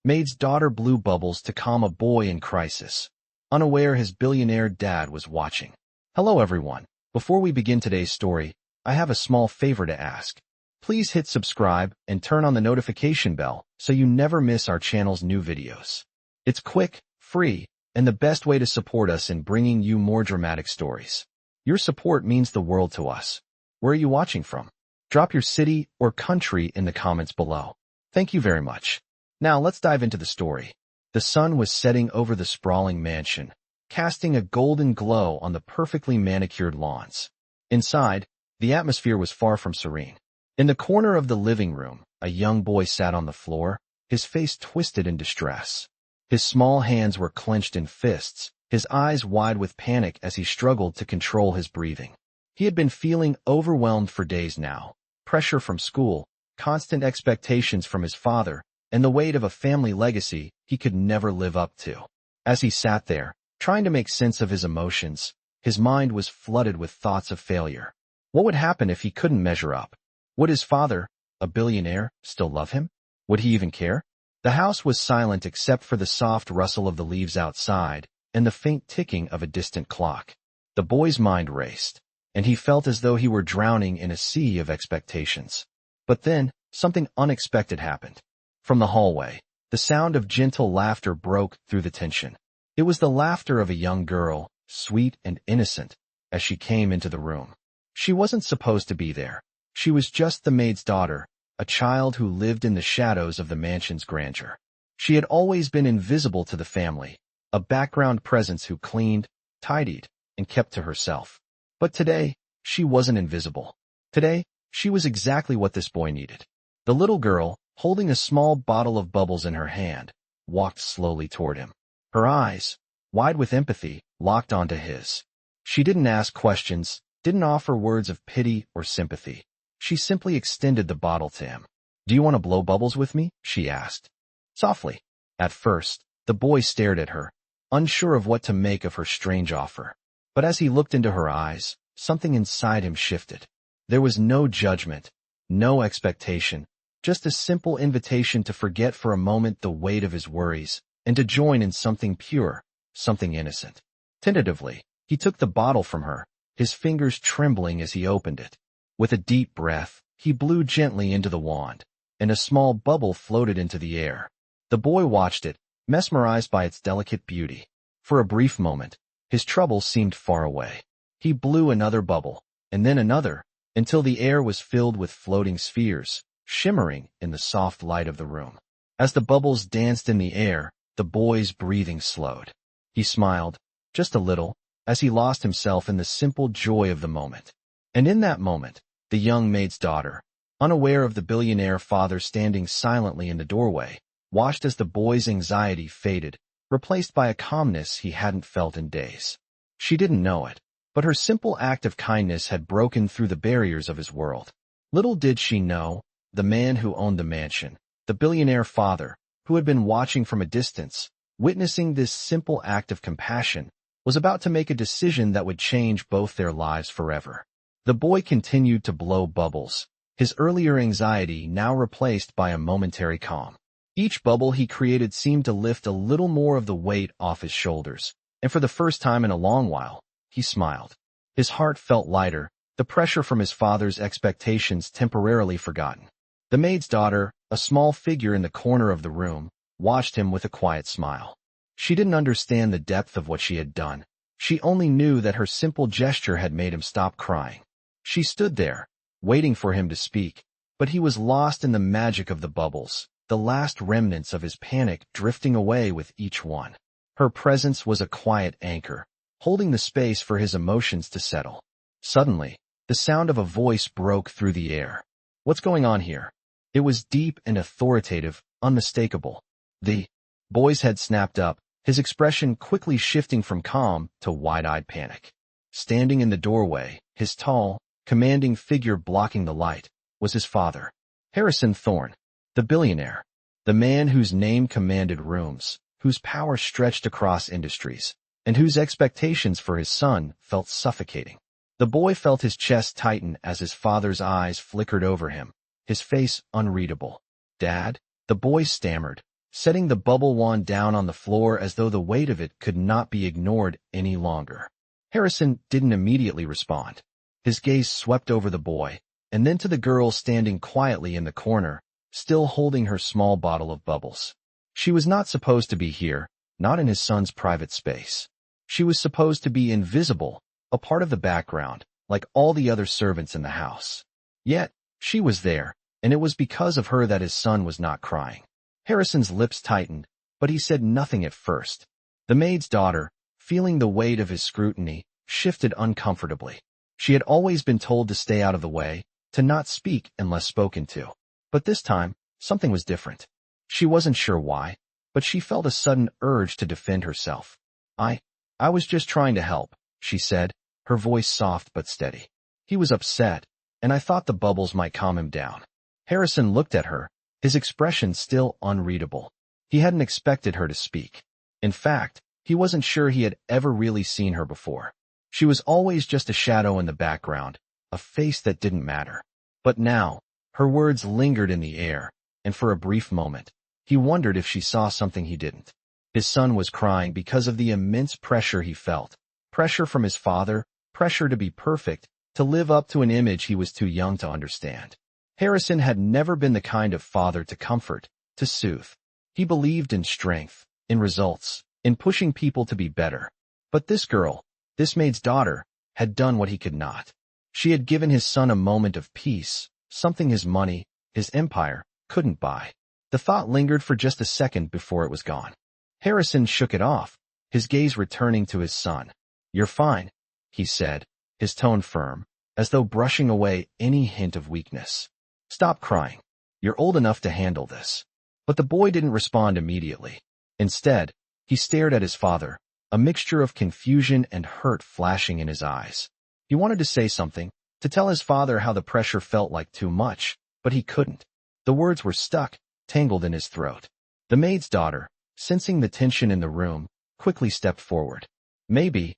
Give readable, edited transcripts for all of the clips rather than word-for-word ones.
Maid's daughter blew bubbles to calm a boy in crisis, unaware his billionaire dad was watching. Hello everyone. Before we begin today's story, I have a small favor to ask. Please hit subscribe and turn on the notification bell so you never miss our channel's new videos. It's quick, free, and the best way to support us in bringing you more dramatic stories. Your support means the world to us. Where are you watching from? Drop your city or country in the comments below. Thank you very much. Now let's dive into the story. The sun was setting over the sprawling mansion, casting a golden glow on the perfectly manicured lawns. Inside, the atmosphere was far from serene. In the corner of the living room, a young boy sat on the floor, his face twisted in distress. His small hands were clenched in fists, his eyes wide with panic as he struggled to control his breathing. He had been feeling overwhelmed for days now. Pressure from school, constant expectations from his father, and the weight of a family legacy he could never live up to. As he sat there, trying to make sense of his emotions, his mind was flooded with thoughts of failure. What would happen if he couldn't measure up? Would his father, a billionaire, still love him? Would he even care? The house was silent except for the soft rustle of the leaves outside and the faint ticking of a distant clock. The boy's mind raced, and he felt as though he were drowning in a sea of expectations. But then, something unexpected happened. From the hallway, the sound of gentle laughter broke through the tension. It was the laughter of a young girl, sweet and innocent, as she came into the room. She wasn't supposed to be there. She was just the maid's daughter, a child who lived in the shadows of the mansion's grandeur. She had always been invisible to the family, a background presence who cleaned, tidied, and kept to herself. But today, she wasn't invisible. Today, she was exactly what this boy needed. The little girl, holding a small bottle of bubbles in her hand, walked slowly toward him. Her eyes, wide with empathy, locked onto his. She didn't ask questions, didn't offer words of pity or sympathy. She simply extended the bottle to him. "Do you want to blow bubbles with me?" she asked. Softly. At first, the boy stared at her, unsure of what to make of her strange offer. But as he looked into her eyes, something inside him shifted. There was no judgment, no expectation, just a simple invitation to forget for a moment the weight of his worries and to join in something pure, something innocent. Tentatively, he took the bottle from her, his fingers trembling as he opened it. With a deep breath, he blew gently into the wand, and a small bubble floated into the air. The boy watched it, mesmerized by its delicate beauty. For a brief moment, his troubles seemed far away. He blew another bubble, and then another, until the air was filled with floating spheres, shimmering in the soft light of the room. As the bubbles danced in the air, the boy's breathing slowed. He smiled, just a little, as he lost himself in the simple joy of the moment. And in that moment, the young maid's daughter, unaware of the billionaire father standing silently in the doorway, watched as the boy's anxiety faded, replaced by a calmness he hadn't felt in days. She didn't know it, but her simple act of kindness had broken through the barriers of his world. Little did she know, the man who owned the mansion, the billionaire father, who had been watching from a distance, witnessing this simple act of compassion, was about to make a decision that would change both their lives forever. The boy continued to blow bubbles, his earlier anxiety now replaced by a momentary calm. Each bubble he created seemed to lift a little more of the weight off his shoulders, and for the first time in a long while, he smiled. His heart felt lighter, the pressure from his father's expectations temporarily forgotten. The maid's daughter, a small figure in the corner of the room, watched him with a quiet smile. She didn't understand the depth of what she had done. She only knew that her simple gesture had made him stop crying. She stood there, waiting for him to speak, but he was lost in the magic of the bubbles, the last remnants of his panic drifting away with each one. Her presence was a quiet anchor, holding the space for his emotions to settle. Suddenly, the sound of a voice broke through the air. "What's going on here?" It was deep and authoritative, unmistakable. The boy's head snapped up, his expression quickly shifting from calm to wide-eyed panic. Standing in the doorway, his tall, commanding figure blocking the light, was his father, Harrison Thorne, the billionaire, the man whose name commanded rooms, whose power stretched across industries, and whose expectations for his son felt suffocating. The boy felt his chest tighten as his father's eyes flickered over him, his face unreadable. "Dad?" the boy stammered, setting the bubble wand down on the floor as though the weight of it could not be ignored any longer. Harrison didn't immediately respond. His gaze swept over the boy, and then to the girl standing quietly in the corner, still holding her small bottle of bubbles. She was not supposed to be here, not in his son's private space. She was supposed to be invisible, a part of the background, like all the other servants in the house. Yet, she was there, and it was because of her that his son was not crying. Harrison's lips tightened, but he said nothing at first. The maid's daughter, feeling the weight of his scrutiny, shifted uncomfortably. She had always been told to stay out of the way, to not speak unless spoken to. But this time, something was different. She wasn't sure why, but she felt a sudden urge to defend herself. I was just trying to help, she said, her voice soft but steady. He was upset, and I thought the bubbles might calm him down. Harrison looked at her, his expression still unreadable. He hadn't expected her to speak. In fact, he wasn't sure he had ever really seen her before. She was always just a shadow in the background, a face that didn't matter. But now, her words lingered in the air, and for a brief moment, he wondered if she saw something he didn't. His son was crying because of the immense pressure he felt. Pressure from his father, pressure to be perfect, to live up to an image he was too young to understand. Harrison had never been the kind of father to comfort, to soothe. He believed in strength, in results, in pushing people to be better. But this girl, this maid's daughter, had done what he could not. She had given his son a moment of peace, something his money, his empire, couldn't buy. The thought lingered for just a second before it was gone. Harrison shook it off, his gaze returning to his son. "You're fine," he said, his tone firm, as though brushing away any hint of weakness. "Stop crying. You're old enough to handle this." But the boy didn't respond immediately. Instead, he stared at his father, a mixture of confusion and hurt flashing in his eyes. He wanted to say something, to tell his father how the pressure felt like too much, but he couldn't. The words were stuck, tangled in his throat. The maid's daughter, sensing the tension in the room, quickly stepped forward. Maybe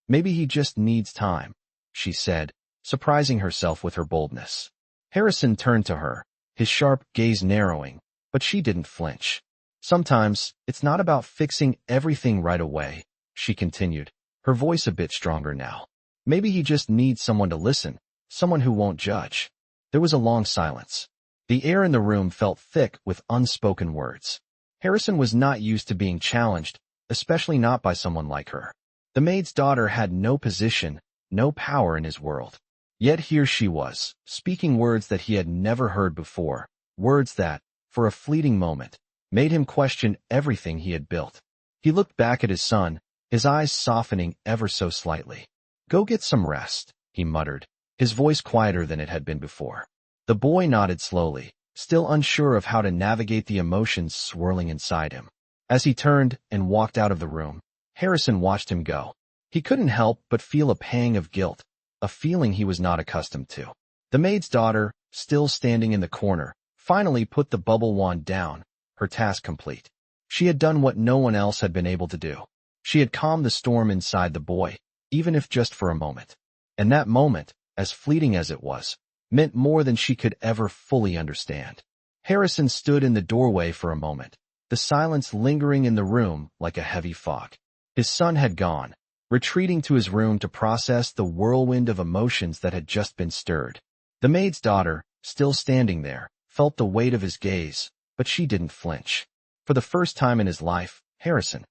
he just needs time," she said, surprising herself with her boldness. Harrison turned to her, his sharp gaze narrowing, but she didn't flinch. "Sometimes, it's not about fixing everything right away," she continued, her voice a bit stronger now. "Maybe he just needs someone to listen, someone who won't judge." There was a long silence. The air in the room felt thick with unspoken words. Harrison was not used to being challenged, especially not by someone like her. The maid's daughter had no position, no power in his world. Yet here she was, speaking words that he had never heard before, words that, for a fleeting moment, made him question everything he had built. He looked back at his son, his eyes softening ever so slightly. "Go get some rest," he muttered, his voice quieter than it had been before. The boy nodded slowly, still unsure of how to navigate the emotions swirling inside him. As he turned and walked out of the room, Harrison watched him go. He couldn't help but feel a pang of guilt, a feeling he was not accustomed to. The maid's daughter, still standing in the corner, finally put the bubble wand down, her task complete. She had done what no one else had been able to do. She had calmed the storm inside the boy, even if just for a moment. And that moment, as fleeting as it was, meant more than she could ever fully understand. Harrison stood in the doorway for a moment, the silence lingering in the room like a heavy fog. His son had gone, retreating to his room to process the whirlwind of emotions that had just been stirred. The maid's daughter, still standing there, felt the weight of his gaze, but she didn't flinch. For the first time in his life, Harrison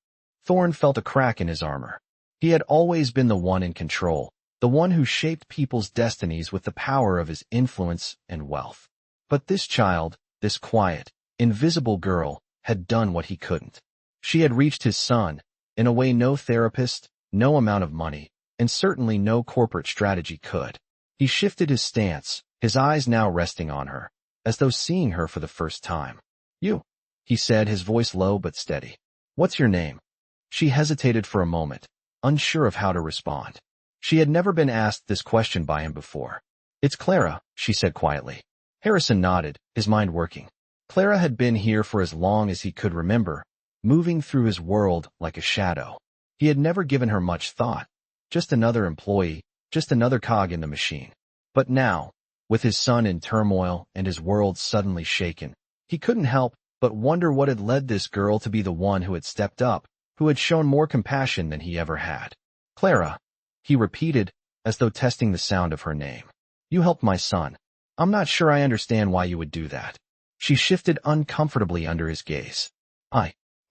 Thorne felt a crack in his armor. He had always been the one in control, the one who shaped people's destinies with the power of his influence and wealth. But this child, this quiet, invisible girl, had done what he couldn't. She had reached his son, in a way no therapist, no amount of money, and certainly no corporate strategy could. He shifted his stance, his eyes now resting on her, as though seeing her for the first time. "You," he said, his voice low but steady. "What's your name?" She hesitated for a moment, unsure of how to respond. She had never been asked this question by him before. "It's Clara," she said quietly. Harrison nodded, his mind working. Clara had been here for as long as he could remember, moving through his world like a shadow. He had never given her much thought, just another employee, just another cog in the machine. But now, with his son in turmoil and his world suddenly shaken, he couldn't help but wonder what had led this girl to be the one who had stepped up, who had shown more compassion than he ever had. Clara, he repeated, as though testing the sound of her name. You helped my son. I'm not sure I understand why you would do that. She shifted uncomfortably under his gaze.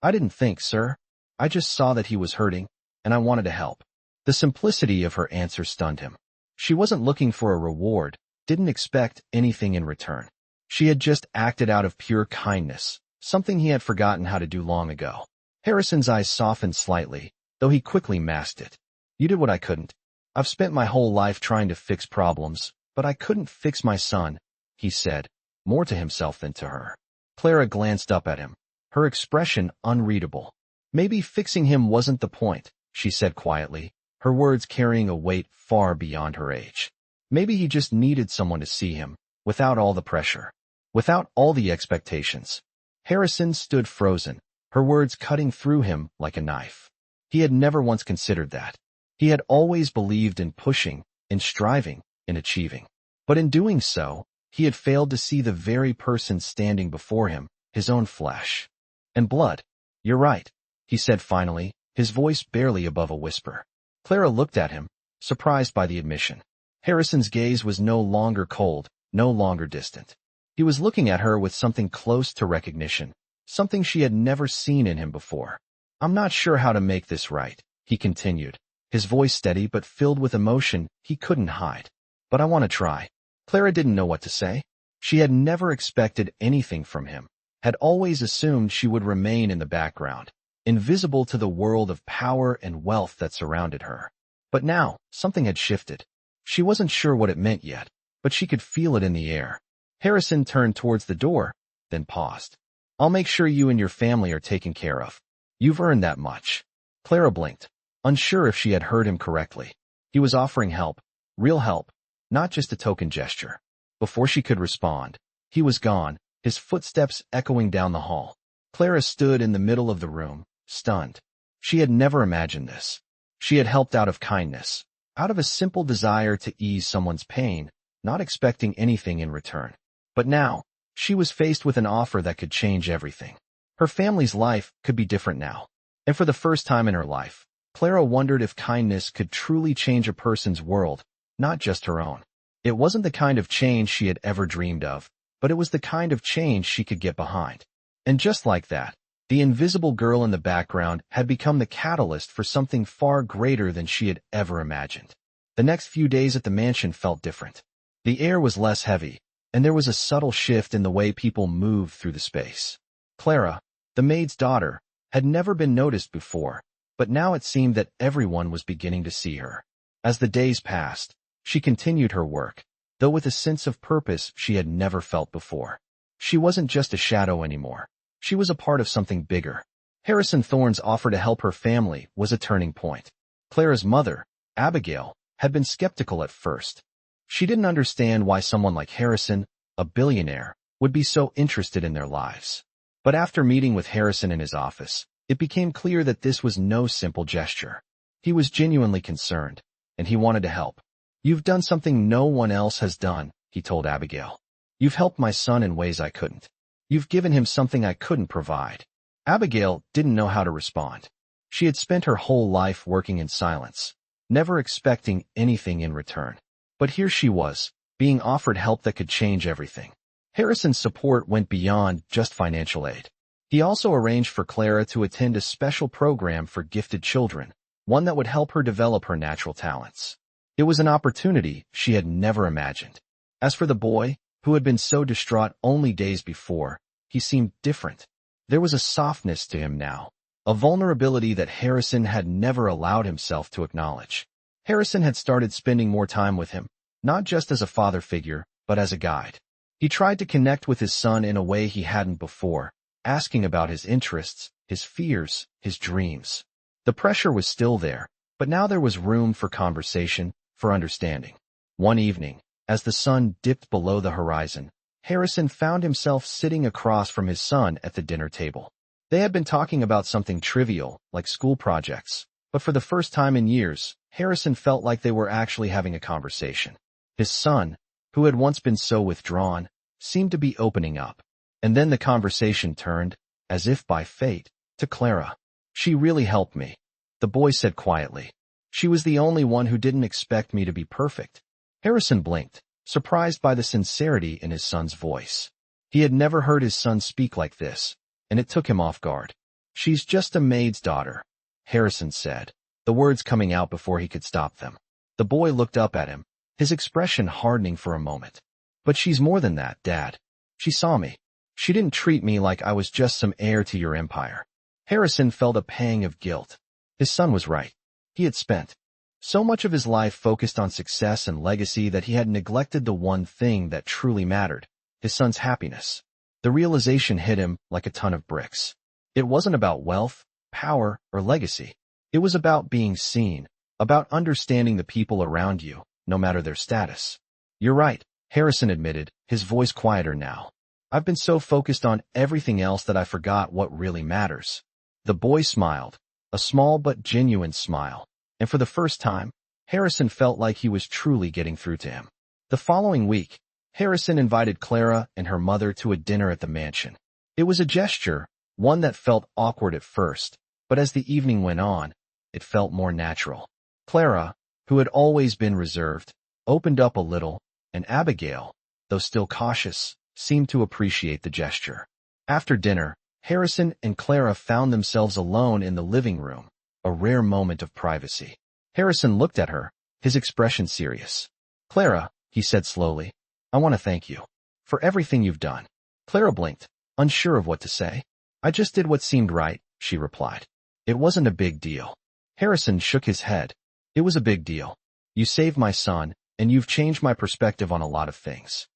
I didn't think, sir. I just saw that he was hurting, and I wanted to help. The simplicity of her answer stunned him. She wasn't looking for a reward, didn't expect anything in return. She had just acted out of pure kindness, something he had forgotten how to do long ago. Harrison's eyes softened slightly, though he quickly masked it. You did what I couldn't. I've spent my whole life trying to fix problems, but I couldn't fix my son, he said, more to himself than to her. Clara glanced up at him, her expression unreadable. Maybe fixing him wasn't the point, she said quietly, her words carrying a weight far beyond her age. Maybe he just needed someone to see him, without all the pressure, without all the expectations. Harrison stood frozen, her words cutting through him like a knife. He had never once considered that. He had always believed in pushing, in striving, in achieving. But in doing so, he had failed to see the very person standing before him, his own flesh and blood. You're right, he said finally, his voice barely above a whisper. Clara looked at him, surprised by the admission. Harrison's gaze was no longer cold, no longer distant. He was looking at her with something close to recognition, something she had never seen in him before. I'm not sure how to make this right, he continued, his voice steady but filled with emotion he couldn't hide. But I want to try. Clara didn't know what to say. She had never expected anything from him, had always assumed she would remain in the background, invisible to the world of power and wealth that surrounded her. But now, something had shifted. She wasn't sure what it meant yet, but she could feel it in the air. Harrison turned towards the door, then paused. I'll make sure you and your family are taken care of. You've earned that much. Clara blinked, unsure if she had heard him correctly. He was offering help, real help, not just a token gesture. Before she could respond, he was gone, his footsteps echoing down the hall. Clara stood in the middle of the room, stunned. She had never imagined this. She had helped out of kindness, out of a simple desire to ease someone's pain, not expecting anything in return. But now, she was faced with an offer that could change everything. Her family's life could be different now. And for the first time in her life, Clara wondered if kindness could truly change a person's world, not just her own. It wasn't the kind of change she had ever dreamed of, but it was the kind of change she could get behind. And just like that, the invisible girl in the background had become the catalyst for something far greater than she had ever imagined. The next few days at the mansion felt different. The air was less heavy, and there was a subtle shift in the way people moved through the space. Clara, the maid's daughter, had never been noticed before, but now it seemed that everyone was beginning to see her. As the days passed, she continued her work, though with a sense of purpose she had never felt before. She wasn't just a shadow anymore. She was a part of something bigger. Harrison Thorne's offer to help her family was a turning point. Clara's mother, Abigail, had been skeptical at first. She didn't understand why someone like Harrison, a billionaire, would be so interested in their lives. But after meeting with Harrison in his office, it became clear that this was no simple gesture. He was genuinely concerned, and he wanted to help. You've done something no one else has done, he told Abigail. You've helped my son in ways I couldn't. You've given him something I couldn't provide. Abigail didn't know how to respond. She had spent her whole life working in silence, never expecting anything in return. But here she was, being offered help that could change everything. Harrison's support went beyond just financial aid. He also arranged for Clara to attend a special program for gifted children, one that would help her develop her natural talents. It was an opportunity she had never imagined. As for the boy, who had been so distraught only days before, he seemed different. There was a softness to him now, a vulnerability that Harrison had never allowed himself to acknowledge. Harrison had started spending more time with him, not just as a father figure, but as a guide. He tried to connect with his son in a way he hadn't before, asking about his interests, his fears, his dreams. The pressure was still there, but now there was room for conversation, for understanding. One evening, as the sun dipped below the horizon, Harrison found himself sitting across from his son at the dinner table. They had been talking about something trivial, like school projects, but for the first time in years, Harrison felt like they were actually having a conversation. His son, who had once been so withdrawn, seemed to be opening up. And then the conversation turned, as if by fate, to Clara. She really helped me, the boy said quietly. She was the only one who didn't expect me to be perfect. Harrison blinked, surprised by the sincerity in his son's voice. He had never heard his son speak like this, and it took him off guard. She's just a maid's daughter, Harrison said, the words coming out before he could stop them. The boy looked up at him, his expression hardening for a moment. But she's more than that, Dad. She saw me. She didn't treat me like I was just some heir to your empire. Harrison felt a pang of guilt. His son was right. He had spent so much of his life focused on success and legacy that he had neglected the one thing that truly mattered, his son's happiness. The realization hit him like a ton of bricks. It wasn't about wealth, power, or legacy. It was about being seen, about understanding the people around you, no matter their status. You're right, Harrison admitted, his voice quieter now. I've been so focused on everything else that I forgot what really matters. The boy smiled, a small but genuine smile, and for the first time, Harrison felt like he was truly getting through to him. The following week, Harrison invited Clara and her mother to a dinner at the mansion. It was a gesture, one that felt awkward at first, but as the evening went on, it felt more natural. Clara, who had always been reserved, opened up a little, and Abigail, though still cautious, seemed to appreciate the gesture. After dinner, Harrison and Clara found themselves alone in the living room, a rare moment of privacy. Harrison looked at her, his expression serious. Clara, he said slowly, I want to thank you for everything you've done. Clara blinked, unsure of what to say. I just did what seemed right, she replied. It wasn't a big deal. Harrison shook his head. It was a big deal. You saved my son, and you've changed my perspective on a lot of things.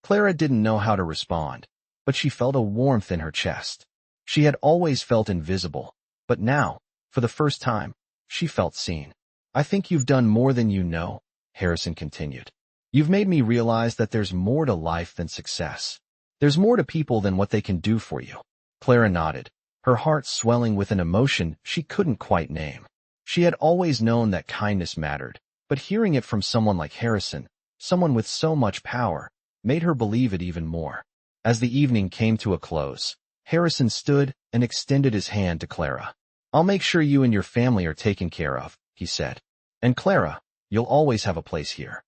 Clara didn't know how to respond, but she felt a warmth in her chest. She had always felt invisible, but now, for the first time, she felt seen. I think you've done more than you know, Harrison continued. You've made me realize that there's more to life than success. There's more to people than what they can do for you. Clara nodded, her heart swelling with an emotion she couldn't quite name. She had always known that kindness mattered, but hearing it from someone like Harrison, someone with so much power, made her believe it even more. As the evening came to a close, Harrison stood and extended his hand to Clara. I'll make sure you and your family are taken care of, he said. And Clara, you'll always have a place here.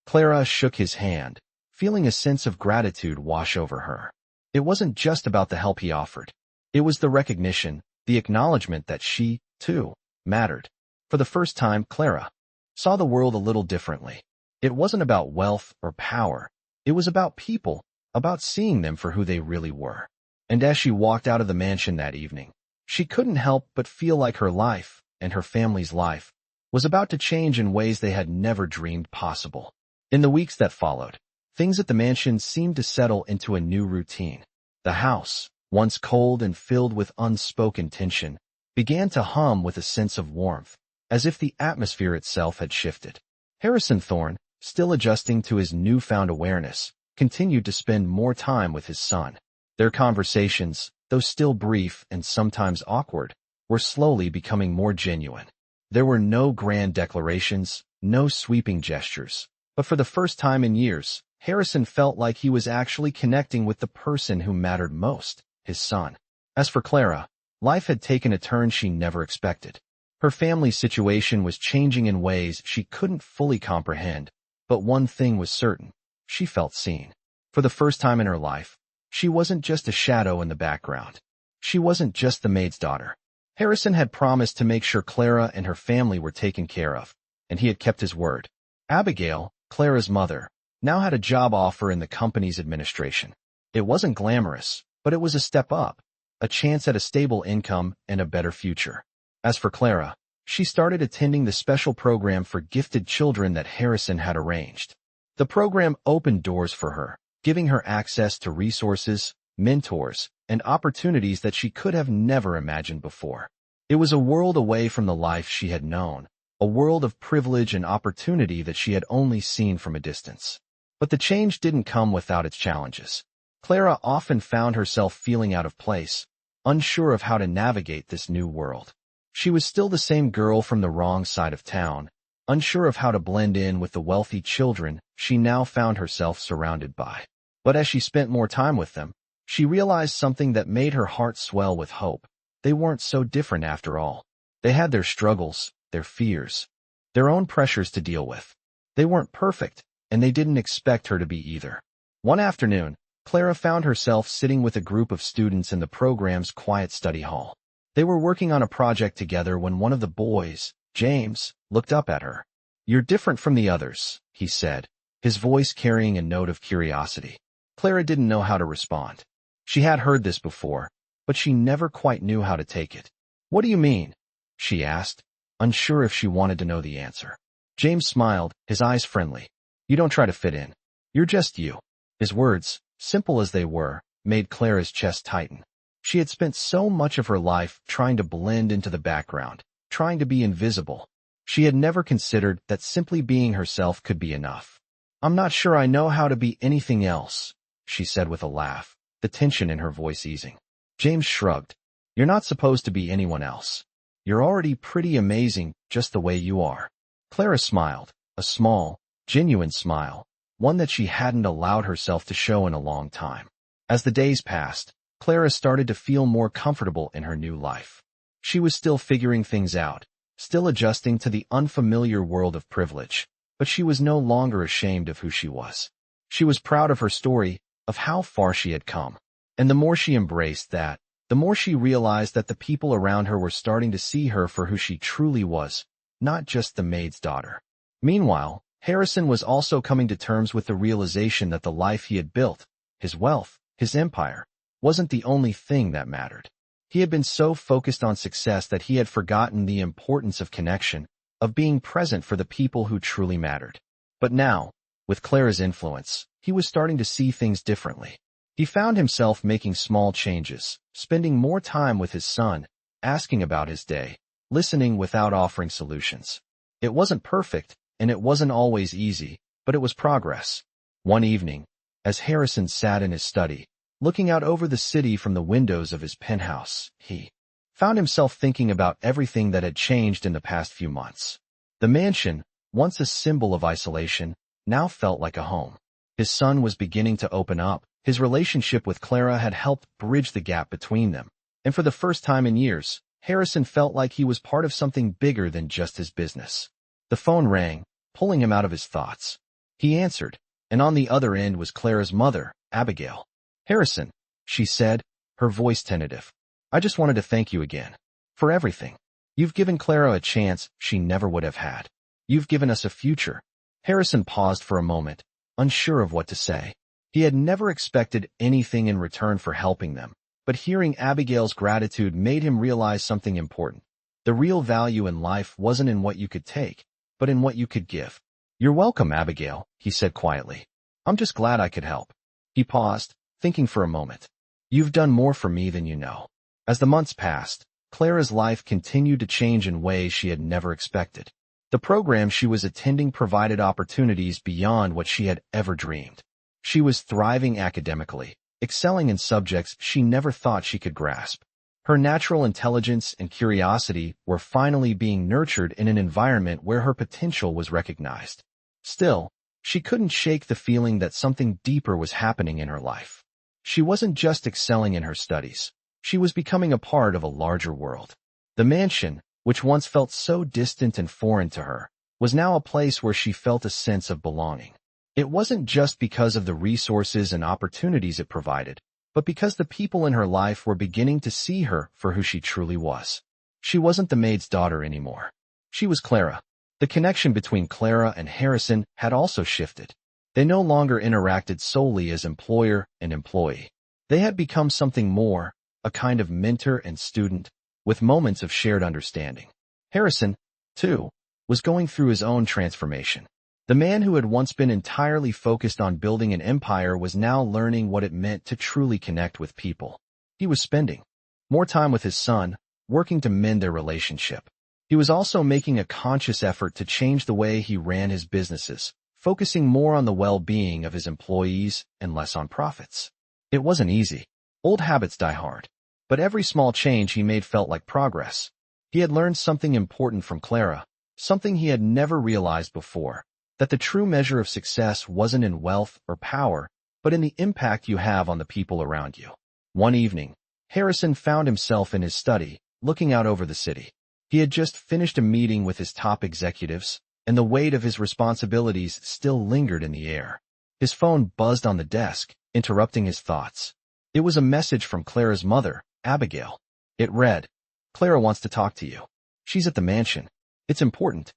Clara shook his hand, feeling a sense of gratitude wash over her. It wasn't just about the help he offered. It was the recognition, the acknowledgement that she, too, mattered. For the first time, Clara saw the world a little differently. It wasn't about wealth or power. It was about people, about seeing them for who they really were. And as she walked out of the mansion that evening, she couldn't help but feel like her life, and her family's life, was about to change in ways they had never dreamed possible. In the weeks that followed, things at the mansion seemed to settle into a new routine. The house, once cold and filled with unspoken tension, began to hum with a sense of warmth, as if the atmosphere itself had shifted. Harrison Thorne, still adjusting to his newfound awareness, continued to spend more time with his son. Their conversations, though still brief and sometimes awkward, were slowly becoming more genuine. There were no grand declarations, no sweeping gestures, but for the first time in years, Harrison felt like he was actually connecting with the person who mattered most, his son. As for Clara, life had taken a turn she never expected. Her family's situation was changing in ways she couldn't fully comprehend, but one thing was certain: she felt seen. For the first time in her life, she wasn't just a shadow in the background. She wasn't just the maid's daughter. Harrison had promised to make sure Clara and her family were taken care of, and he had kept his word. Abigail, Clara's mother, now had a job offer in the company's administration. It wasn't glamorous, but it was a step up, a chance at a stable income and a better future. As for Clara, she started attending the special program for gifted children that Harrison had arranged. The program opened doors for her, giving her access to resources, mentors, and opportunities that she could have never imagined before. It was a world away from the life she had known, a world of privilege and opportunity that she had only seen from a distance. But the change didn't come without its challenges. Clara often found herself feeling out of place, unsure of how to navigate this new world. She was still the same girl from the wrong side of town, unsure of how to blend in with the wealthy children she now found herself surrounded by. But as she spent more time with them, She realized something that made her heart swell with hope. They weren't so different after all. They had their struggles, their fears, their own pressures to deal with. They weren't perfect, and they didn't expect her to be either. One afternoon, Clara found herself sitting with a group of students in the program's quiet study hall. They were working on a project together when one of the boys, James, looked up at her. "You're different from the others," he said, his voice carrying a note of curiosity. Clara didn't know how to respond. She had heard this before, but she never quite knew how to take it. "What do you mean?" she asked, unsure if she wanted to know the answer. James smiled, his eyes friendly. "You don't try to fit in. You're just you." His words, simple as they were, made Clara's chest tighten. She had spent so much of her life trying to blend into the background, trying to be invisible. She had never considered that simply being herself could be enough. "I'm not sure I know how to be anything else," she said with a laugh, the tension in her voice easing. James shrugged. "You're not supposed to be anyone else. You're already pretty amazing just the way you are." Clara smiled, a small, genuine smile, one that she hadn't allowed herself to show in a long time. As the days passed, Clara started to feel more comfortable in her new life. She was still figuring things out, still adjusting to the unfamiliar world of privilege, but she was no longer ashamed of who she was. She was proud of her story, of how far she had come. And the more she embraced that, the more she realized that the people around her were starting to see her for who she truly was, not just the maid's daughter. Meanwhile, Harrison was also coming to terms with the realization that the life he had built, his wealth, his empire, wasn't the only thing that mattered. He had been so focused on success that he had forgotten the importance of connection, of being present for the people who truly mattered. But now, with Clara's influence, he was starting to see things differently. He found himself making small changes, spending more time with his son, asking about his day, listening without offering solutions. It wasn't perfect, and it wasn't always easy, but it was progress. One evening, as Harrison sat in his study, looking out over the city from the windows of his penthouse, he found himself thinking about everything that had changed in the past few months. The mansion, once a symbol of isolation, now felt like a home. His son was beginning to open up. His relationship with Clara had helped bridge the gap between them. And for the first time in years, Harrison felt like he was part of something bigger than just his business. The phone rang, pulling him out of his thoughts. He answered, and on the other end was Clara's mother, Abigail. "Harrison," she said, her voice tentative. "I just wanted to thank you again. For everything. You've given Clara a chance she never would have had. You've given us a future." Harrison paused for a moment, unsure of what to say. He had never expected anything in return for helping them, but hearing Abigail's gratitude made him realize something important. The real value in life wasn't in what you could take, but in what you could give. "You're welcome, Abigail," he said quietly. "I'm just glad I could help." He paused, thinking for a moment. "You've done more for me than you know." As the months passed, Clara's life continued to change in ways she had never expected. The program she was attending provided opportunities beyond what she had ever dreamed. She was thriving academically, excelling in subjects she never thought she could grasp. Her natural intelligence and curiosity were finally being nurtured in an environment where her potential was recognized. Still, she couldn't shake the feeling that something deeper was happening in her life. She wasn't just excelling in her studies. She was becoming a part of a larger world. The mansion, which once felt so distant and foreign to her, was now a place where she felt a sense of belonging. It wasn't just because of the resources and opportunities it provided, but because the people in her life were beginning to see her for who she truly was. She wasn't the maid's daughter anymore. She was Clara. The connection between Clara and Harrison had also shifted. They no longer interacted solely as employer and employee. They had become something more, a kind of mentor and student, with moments of shared understanding. Harrison, too, was going through his own transformation. The man who had once been entirely focused on building an empire was now learning what it meant to truly connect with people. He was spending more time with his son, working to mend their relationship. He was also making a conscious effort to change the way he ran his businesses, focusing more on the well-being of his employees and less on profits. It wasn't easy. Old habits die hard. But every small change he made felt like progress. He had learned something important from Clara, something he had never realized before, that the true measure of success wasn't in wealth or power, but in the impact you have on the people around you. One evening, Harrison found himself in his study, looking out over the city. He had just finished a meeting with his top executives, and the weight of his responsibilities still lingered in the air. His phone buzzed on the desk, interrupting his thoughts. It was a message from Clara's mother, Abigail. It read, "Clara wants to talk to you. She's at the mansion. It's important."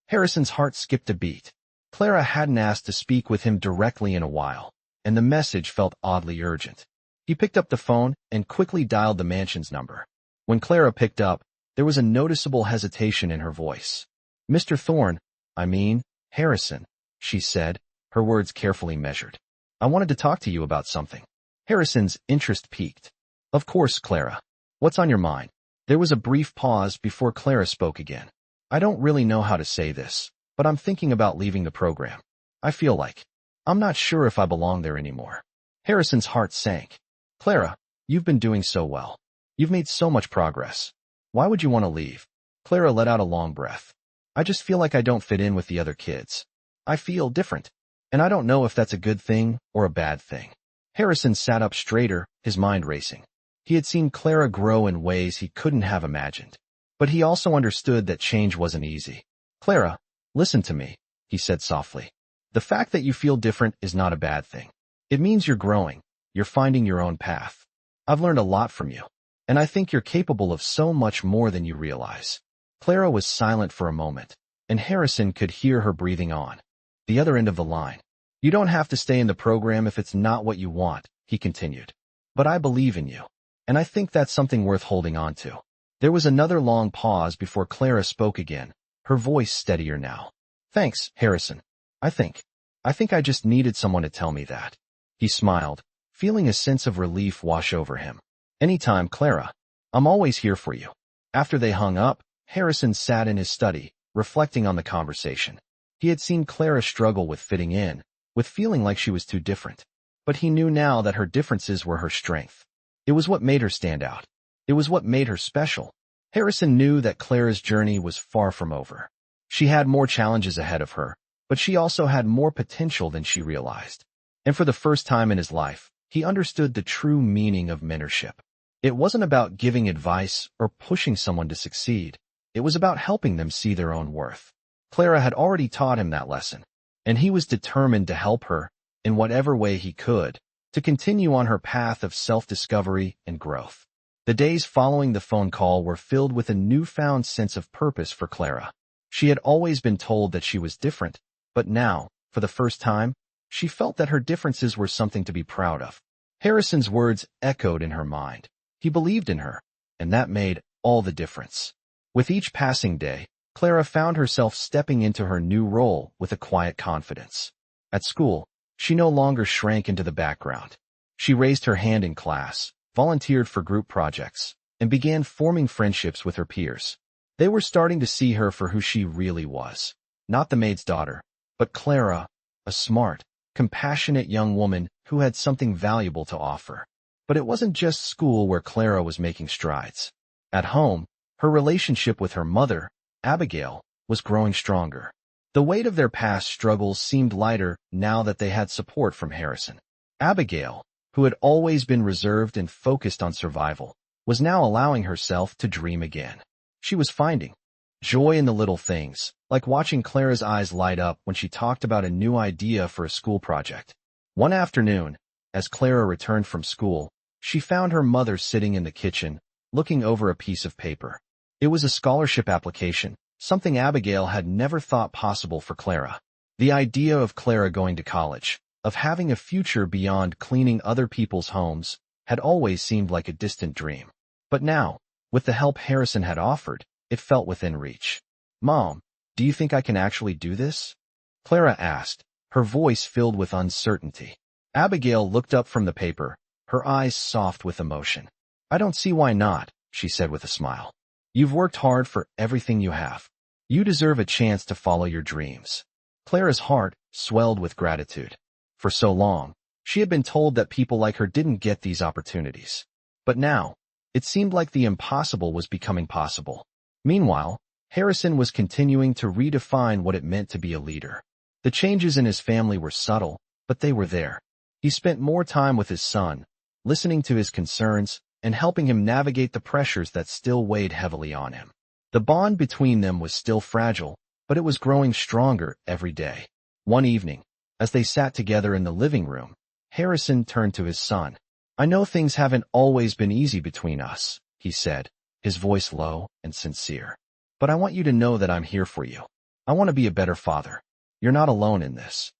Harrison's heart skipped a beat. Clara hadn't asked to speak with him directly in a while, and the message felt oddly urgent. He picked up the phone and quickly dialed the mansion's number. When Clara picked up, there was a noticeable hesitation in her voice. "Mr. Thorne, Harrison," she said, her words carefully measured. "I wanted to talk to you about something." Harrison's interest piqued. "Of course, Clara. What's on your mind?" There was a brief pause before Clara spoke again. "I don't really know how to say this, but I'm thinking about leaving the program. I feel like I'm not sure if I belong there anymore." Harrison's heart sank. "Clara, you've been doing so well. You've made so much progress. Why would you want to leave?" Clara let out a long breath. "I just feel like I don't fit in with the other kids. I feel different, and I don't know if that's a good thing or a bad thing." Harrison sat up straighter, his mind racing. He had seen Clara grow in ways he couldn't have imagined. But he also understood that change wasn't easy. "Clara, listen to me," he said softly. "The fact that you feel different is not a bad thing. It means you're growing. You're finding your own path. I've learned a lot from you, and I think you're capable of so much more than you realize." Clara was silent for a moment, and Harrison could hear her breathing on the other end of the line. "You don't have to stay in the program if it's not what you want," he continued. "But I believe in you, and I think that's something worth holding on to." There was another long pause before Clara spoke again, her voice steadier now. "Thanks, Harrison. I think I just needed someone to tell me that." He smiled, feeling a sense of relief wash over him. "Anytime, Clara. I'm always here for you." After they hung up, Harrison sat in his study, reflecting on the conversation. He had seen Clara struggle with fitting in, with feeling like she was too different. But he knew now that her differences were her strength. It was what made her stand out. It was what made her special. Harrison knew that Clara's journey was far from over. She had more challenges ahead of her, but she also had more potential than she realized. And for the first time in his life, he understood the true meaning of mentorship. It wasn't about giving advice or pushing someone to succeed. It was about helping them see their own worth. Clara had already taught him that lesson, and he was determined to help her, in whatever way he could, to continue on her path of self-discovery and growth. The days following the phone call were filled with a newfound sense of purpose for Clara. She had always been told that she was different, but now, for the first time, she felt that her differences were something to be proud of. Harrison's words echoed in her mind. He believed in her, and that made all the difference. With each passing day, Clara found herself stepping into her new role with a quiet confidence. At school, she no longer shrank into the background. She raised her hand in class, volunteered for group projects, and began forming friendships with her peers. They were starting to see her for who she really was. Not the maid's daughter, but Clara, a smart, compassionate young woman who had something valuable to offer. But it wasn't just school where Clara was making strides. At home, her relationship with her mother, Abigail, was growing stronger. The weight of their past struggles seemed lighter now that they had support from Harrison. Abigail, who had always been reserved and focused on survival, was now allowing herself to dream again. She was finding joy in the little things, like watching Clara's eyes light up when she talked about a new idea for a school project. One afternoon, as Clara returned from school, she found her mother sitting in the kitchen, looking over a piece of paper. It was a scholarship application, something Abigail had never thought possible for Clara. The idea of Clara going to college, of having a future beyond cleaning other people's homes, had always seemed like a distant dream. But now, with the help Harrison had offered, it felt within reach. "Mom, do you think I can actually do this?" Clara asked, her voice filled with uncertainty. Abigail looked up from the paper, her eyes soft with emotion. "I don't see why not," she said with a smile. "You've worked hard for everything you have. You deserve a chance to follow your dreams." Clara's heart swelled with gratitude. For so long, she had been told that people like her didn't get these opportunities. But now, it seemed like the impossible was becoming possible. Meanwhile, Harrison was continuing to redefine what it meant to be a leader. The changes in his family were subtle, but they were there. He spent more time with his son, listening to his concerns and helping him navigate the pressures that still weighed heavily on him. The bond between them was still fragile, but it was growing stronger every day. One evening, as they sat together in the living room, Harrison turned to his son. "I know things haven't always been easy between us," he said, his voice low and sincere. "But I want you to know that I'm here for you. I want to be a better father. You're not alone in this."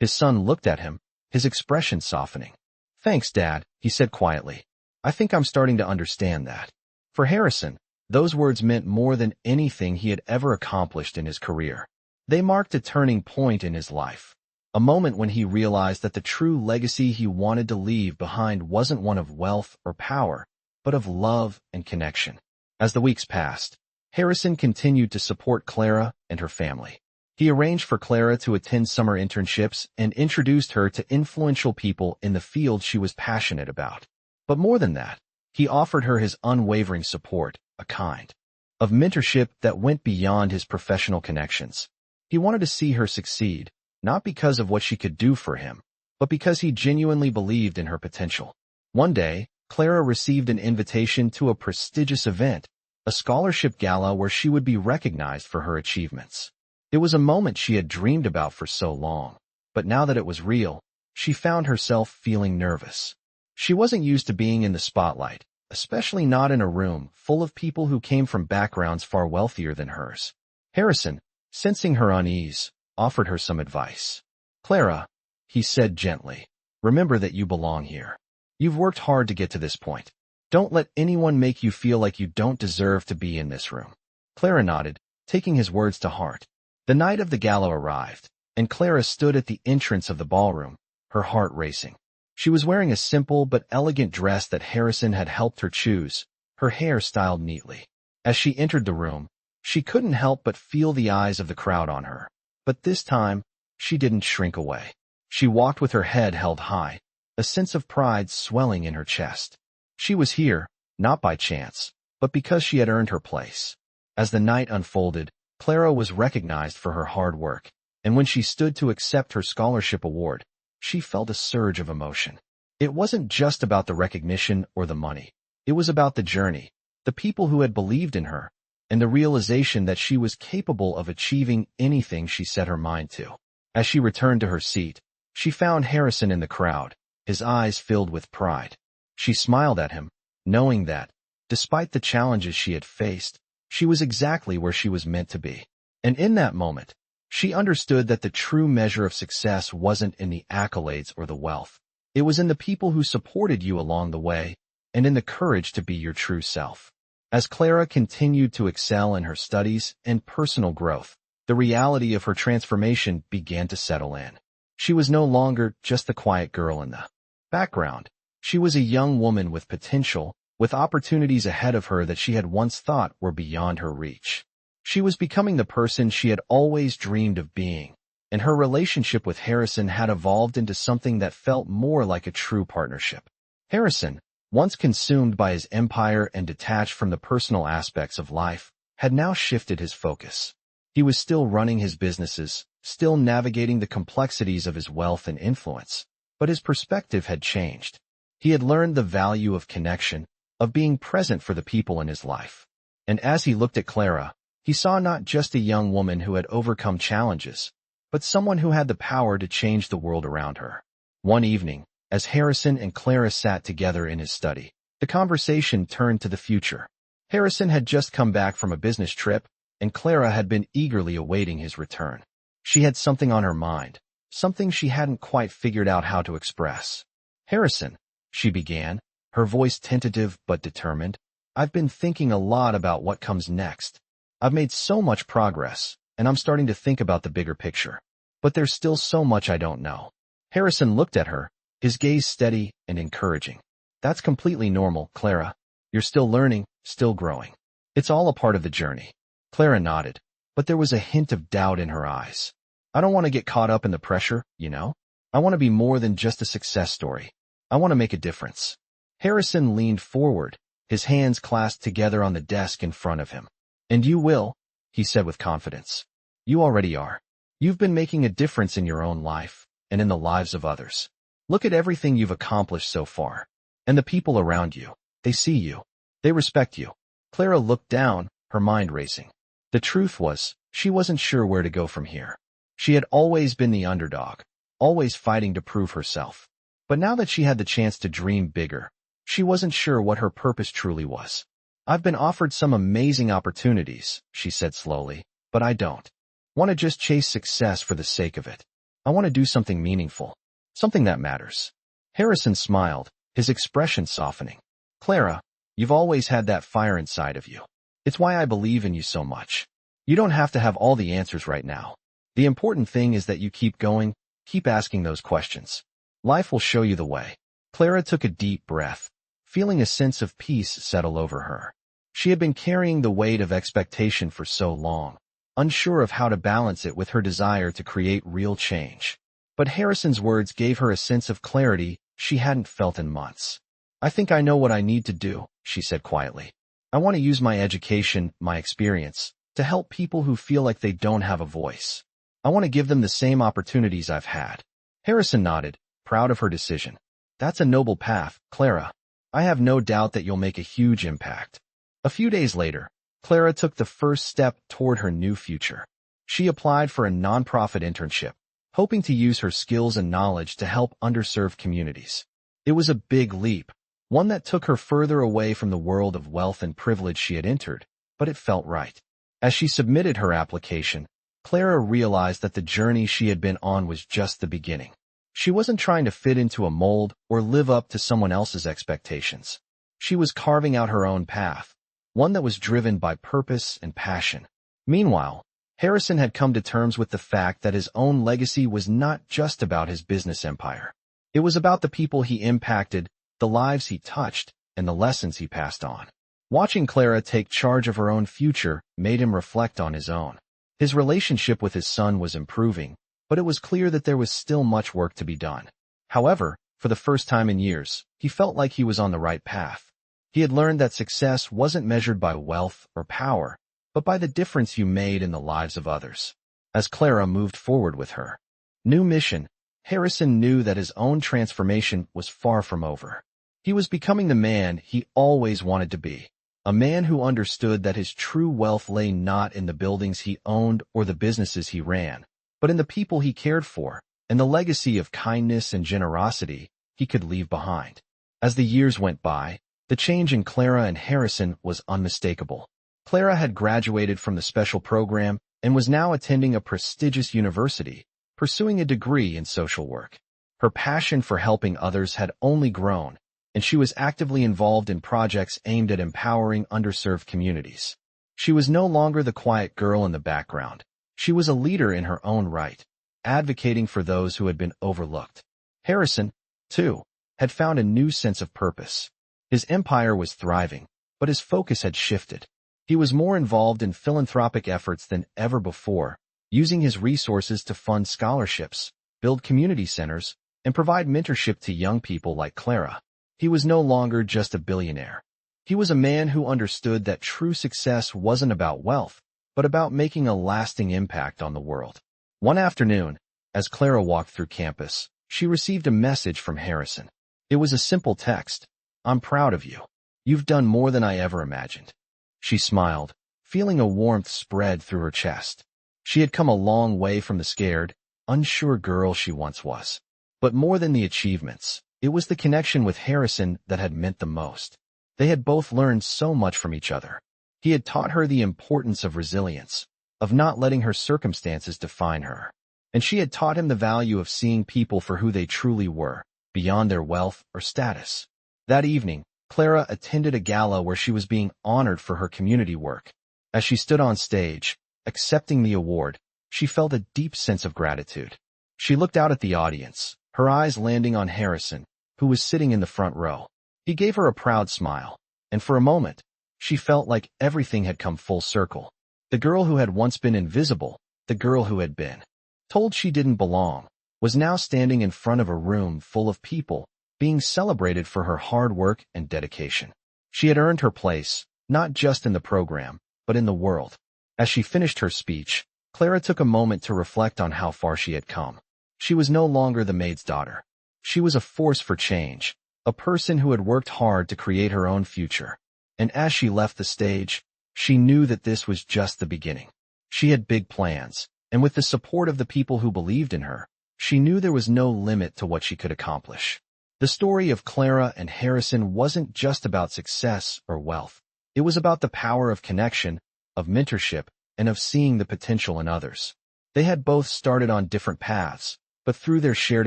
His son looked at him, his expression softening. "Thanks, Dad," he said quietly. "I think I'm starting to understand that." For Harrison, those words meant more than anything he had ever accomplished in his career. They marked a turning point in his life, a moment when he realized that the true legacy he wanted to leave behind wasn't one of wealth or power, but of love and connection. As the weeks passed, Harrison continued to support Clara and her family. He arranged for Clara to attend summer internships and introduced her to influential people in the field she was passionate about. But more than that, he offered her his unwavering support, a kind of mentorship that went beyond his professional connections. He wanted to see her succeed, not because of what she could do for him, but because he genuinely believed in her potential. One day, Clara received an invitation to a prestigious event, a scholarship gala where she would be recognized for her achievements. It was a moment she had dreamed about for so long, but now that it was real, she found herself feeling nervous. She wasn't used to being in the spotlight, especially not in a room full of people who came from backgrounds far wealthier than hers. Harrison, sensing her unease, offered her some advice. "Clara," he said gently, "remember that you belong here. You've worked hard to get to this point. Don't let anyone make you feel like you don't deserve to be in this room." Clara nodded, taking his words to heart. The night of the gala arrived, and Clara stood at the entrance of the ballroom, her heart racing. She was wearing a simple but elegant dress that Harrison had helped her choose, her hair styled neatly. As she entered the room, she couldn't help but feel the eyes of the crowd on her. But this time, she didn't shrink away. She walked with her head held high, a sense of pride swelling in her chest. She was here, not by chance, but because she had earned her place. As the night unfolded, Clara was recognized for her hard work, and when she stood to accept her scholarship award, she felt a surge of emotion. It wasn't just about the recognition or the money. It was about the journey, the people who had believed in her, and the realization that she was capable of achieving anything she set her mind to. As she returned to her seat, she found Harrison in the crowd, his eyes filled with pride. She smiled at him, knowing that, despite the challenges she had faced, she was exactly where she was meant to be. And in that moment, she understood that the true measure of success wasn't in the accolades or the wealth. It was in the people who supported you along the way, and in the courage to be your true self. As Clara continued to excel in her studies and personal growth, the reality of her transformation began to settle in. She was no longer just the quiet girl in the background. She was a young woman with potential, with opportunities ahead of her that she had once thought were beyond her reach. She was becoming the person she had always dreamed of being, and her relationship with Harrison had evolved into something that felt more like a true partnership. Harrison, once consumed by his empire and detached from the personal aspects of life, had now shifted his focus. He was still running his businesses, still navigating the complexities of his wealth and influence, but his perspective had changed. He had learned the value of connection, of being present for the people in his life. And as he looked at Clara, he saw not just a young woman who had overcome challenges, but someone who had the power to change the world around her. One evening, as Harrison and Clara sat together in his study, the conversation turned to the future. Harrison had just come back from a business trip, and Clara had been eagerly awaiting his return. She had something on her mind, something she hadn't quite figured out how to express. "Harrison," she began, her voice tentative but determined, "I've been thinking a lot about what comes next. I've made so much progress, and I'm starting to think about the bigger picture. But there's still so much I don't know." Harrison looked at her, his gaze steady and encouraging. "That's completely normal, Clara. You're still learning, still growing. It's all a part of the journey." Clara nodded, but there was a hint of doubt in her eyes. "I don't want to get caught up in the pressure, you know? I want to be more than just a success story. I want to make a difference." Harrison leaned forward, his hands clasped together on the desk in front of him. "And you will," he said with confidence. "You already are. You've been making a difference in your own life and in the lives of others. Look at everything you've accomplished so far. And the people around you, they see you. They respect you. Clara looked down, her mind racing. The truth was, she wasn't sure where to go from here. She had always been the underdog, always fighting to prove herself. But now that she had the chance to dream bigger, she wasn't sure what her purpose truly was. I've been offered some amazing opportunities, she said slowly, but I don't want to just chase success for the sake of it. I want to do something meaningful, something that matters. Harrison smiled, his expression softening. Clara, you've always had that fire inside of you. It's why I believe in you so much. You don't have to have all the answers right now. The important thing is that you keep going, keep asking those questions. Life will show you the way. Clara took a deep breath, feeling a sense of peace settle over her. She had been carrying the weight of expectation for so long, unsure of how to balance it with her desire to create real change. But Harrison's words gave her a sense of clarity she hadn't felt in months. I think I know what I need to do, she said quietly. I want to use my education, my experience, to help people who feel like they don't have a voice. I want to give them the same opportunities I've had. Harrison nodded, proud of her decision. That's a noble path, Clara. I have no doubt that you'll make a huge impact. A few days later, Clara took the first step toward her new future. She applied for a nonprofit internship, hoping to use her skills and knowledge to help underserved communities. It was a big leap, one that took her further away from the world of wealth and privilege she had entered, but it felt right. As she submitted her application, Clara realized that the journey she had been on was just the beginning. She wasn't trying to fit into a mold or live up to someone else's expectations. She was carving out her own path, one that was driven by purpose and passion. Meanwhile, Harrison had come to terms with the fact that his own legacy was not just about his business empire. It was about the people he impacted, the lives he touched, and the lessons he passed on. Watching Clara take charge of her own future made him reflect on his own. His relationship with his son was improving, but it was clear that there was still much work to be done. However, for the first time in years, he felt like he was on the right path. He had learned that success wasn't measured by wealth or power, but by the difference you made in the lives of others. As Clara moved forward with her new mission, Harrison knew that his own transformation was far from over. He was becoming the man he always wanted to be, a man who understood that his true wealth lay not in the buildings he owned or the businesses he ran, but in the people he cared for, and the legacy of kindness and generosity he could leave behind. As the years went by, the change in Clara and Harrison was unmistakable. Clara had graduated from the special program and was now attending a prestigious university, pursuing a degree in social work. Her passion for helping others had only grown, and she was actively involved in projects aimed at empowering underserved communities. She was no longer the quiet girl in the background. She was a leader in her own right, advocating for those who had been overlooked. Harrison, too, had found a new sense of purpose. His empire was thriving, but his focus had shifted. He was more involved in philanthropic efforts than ever before, using his resources to fund scholarships, build community centers, and provide mentorship to young people like Clara. He was no longer just a billionaire. He was a man who understood that true success wasn't about wealth, but about making a lasting impact on the world. One afternoon, as Clara walked through campus, she received a message from Harrison. It was a simple text. I'm proud of you. You've done more than I ever imagined. She smiled, feeling a warmth spread through her chest. She had come a long way from the scared, unsure girl she once was. But more than the achievements, it was the connection with Harrison that had meant the most. They had both learned so much from each other. He had taught her the importance of resilience, of not letting her circumstances define her. And she had taught him the value of seeing people for who they truly were, beyond their wealth or status. That evening, Clara attended a gala where she was being honored for her community work. As she stood on stage, accepting the award, she felt a deep sense of gratitude. She looked out at the audience, her eyes landing on Harrison, who was sitting in the front row. He gave her a proud smile, and for a moment, she felt like everything had come full circle. The girl who had once been invisible, the girl who had been told she didn't belong, was now standing in front of a room full of people, being celebrated for her hard work and dedication. She had earned her place, not just in the program, but in the world. As she finished her speech, Clara took a moment to reflect on how far she had come. She was no longer the maid's daughter. She was a force for change, a person who had worked hard to create her own future. And as she left the stage, she knew that this was just the beginning. She had big plans, and with the support of the people who believed in her, she knew there was no limit to what she could accomplish. The story of Clara and Harrison wasn't just about success or wealth. It was about the power of connection, of mentorship, and of seeing the potential in others. They had both started on different paths, but through their shared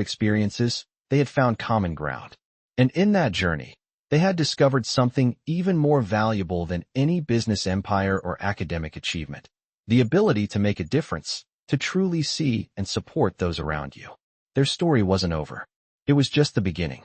experiences, they had found common ground. And in that journey, they had discovered something even more valuable than any business empire or academic achievement: the ability to make a difference, to truly see and support those around you. Their story wasn't over. It was just the beginning.